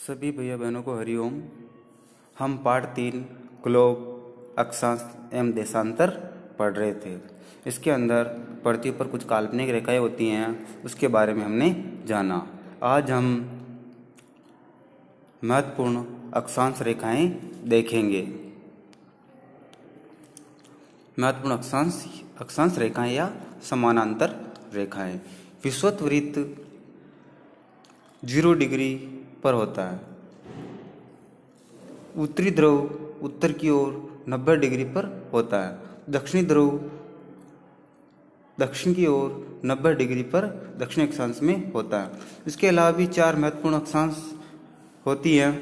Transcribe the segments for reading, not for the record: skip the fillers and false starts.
सभी भैया बहनों को हरिओम। हम पाठ 3 ग्लोब, अक्षांश एवं देशांतर पढ़ रहे थे। इसके अंदर पृथ्वी पर कुछ काल्पनिक रेखाएं होती हैं, उसके बारे में हमने जाना। आज हम महत्वपूर्ण अक्षांश रेखाएं देखेंगे। महत्वपूर्ण अक्षांश रेखाएं या समानांतर रेखाएं। विषुवत वृत्त 0 डिग्री पर होता है। उत्तरी ध्रुव उत्तर की ओर 90 डिग्री पर होता है। दक्षिणी ध्रुव दक्षिण की ओर 90 डिग्री पर दक्षिण अक्षांश में होता है। इसके अलावा भी 4 महत्वपूर्ण अक्षांश होती हैं।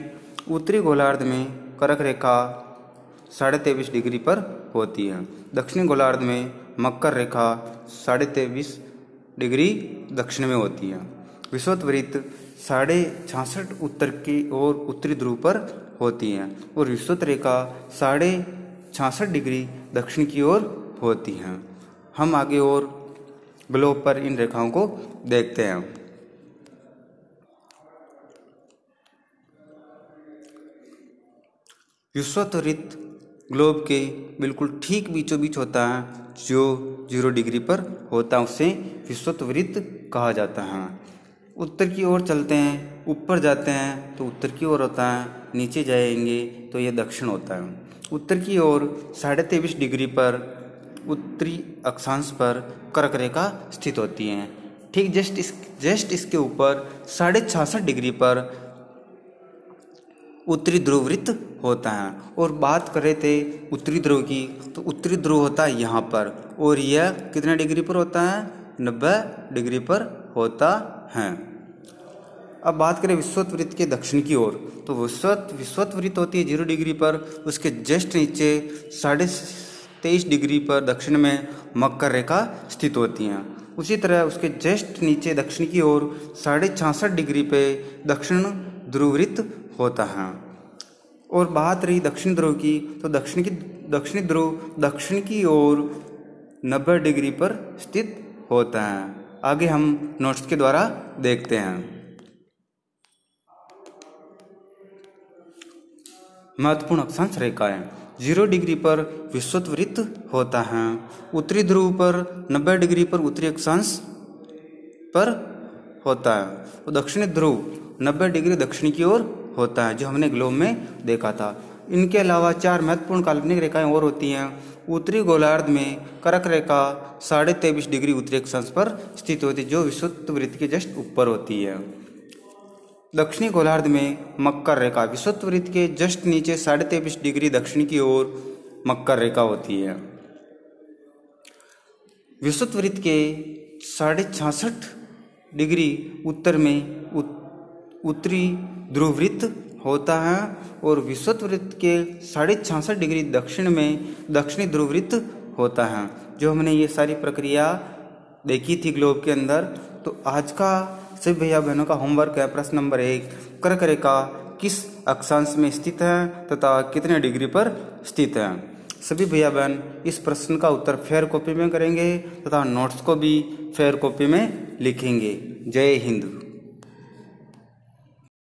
उत्तरी गोलार्ध में कर्क रेखा 23.5 डिग्री पर होती है। दक्षिणी गोलार्ध में मकर रेखा 23.5 डिग्री दक्षिण में होती है। विषुवत वृत्त 66.5 उत्तर की ओर उत्तरी ध्रुव पर होती है और विषुवत रेखा 66.5 डिग्री दक्षिण की ओर होती है। हम आगे और ग्लोब पर इन रेखाओं को देखते हैं। विषुवत वृत्त ग्लोब के बिल्कुल ठीक बीचों बीच होता है, जो 0 डिग्री पर होता है, उसे विषुवत वृत्त कहा जाता है। उत्तर की ओर चलते हैं, ऊपर जाते हैं तो उत्तर की ओर होता है, नीचे जाएंगे तो यह दक्षिण होता है। उत्तर की ओर 23.5 डिग्री पर उत्तरी अक्षांश पर कर्क रेखा स्थित होती है। ठीक जस्ट इसके ऊपर 66.5 डिग्री पर उत्तरी ध्रुव वृत्त होता है। और बात करें थे उत्तरी ध्रुव की, तो उत्तरी ध्रुव होता है यहाँ पर, और यह कितने डिग्री पर होता है? 90 डिग्री पर होता है। अब बात करें विषुवत वृत्त के दक्षिण की ओर, तो विषुवत वृत्त होती है 0 डिग्री पर। उसके जस्ट नीचे 23.5 डिग्री पर दक्षिण में मकर रेखा स्थित होती है। उसी तरह उसके जस्ट नीचे दक्षिण की ओर 66.5 डिग्री पे दक्षिण ध्रुव वृत्त होता है। और बात रही दक्षिण ध्रुव की, तो दक्षिणी ध्रुव दक्षिण की ओर 90 डिग्री पर स्थित होता है। आगे हम नोट्स के द्वारा देखते हैं। महत्वपूर्ण अक्षांश रेखाएं। 0 डिग्री पर विषुवत वृत्त होता है। उत्तरी ध्रुव पर 90 डिग्री पर उत्तरी अक्षांश पर होता है और दक्षिणी ध्रुव 90 डिग्री दक्षिण की ओर होता है, जो हमने ग्लोब में देखा था। इनके अलावा 4 महत्वपूर्ण काल्पनिक रेखाएं और होती हैं। उत्तरी गोलार्ध में कर्क रेखा 23.5 डिग्री उत्तरी अक्षांश पर स्थित होती है, जो विषुवत वृत्त के जस्ट ऊपर होती है। दक्षिणी गोलार्ध में मकर रेखा विषुवत वृत्त के जस्ट नीचे 23.5 डिग्री दक्षिण की ओर मकर रेखा होती है। विषुवत वृत्त के 66.5 डिग्री उत्तर में उत्तरी ध्रुव वृत्त होता है और विषुवत वृत्त के 66.5 डिग्री दक्षिण में दक्षिणी ध्रुव वृत्त होता है, जो हमने ये सारी प्रक्रिया देखी थी ग्लोब के अंदर। तो आज का सभी भैया बहनों का होमवर्क है प्रश्न नंबर 1, कर्क रेखा किस अक्षांश में स्थित है तथा कितने डिग्री पर स्थित है। सभी भैया बहन इस प्रश्न का उत्तर फेयर कॉपी में करेंगे तथा नोट्स को भी फेयर कॉपी में लिखेंगे। जय हिंद।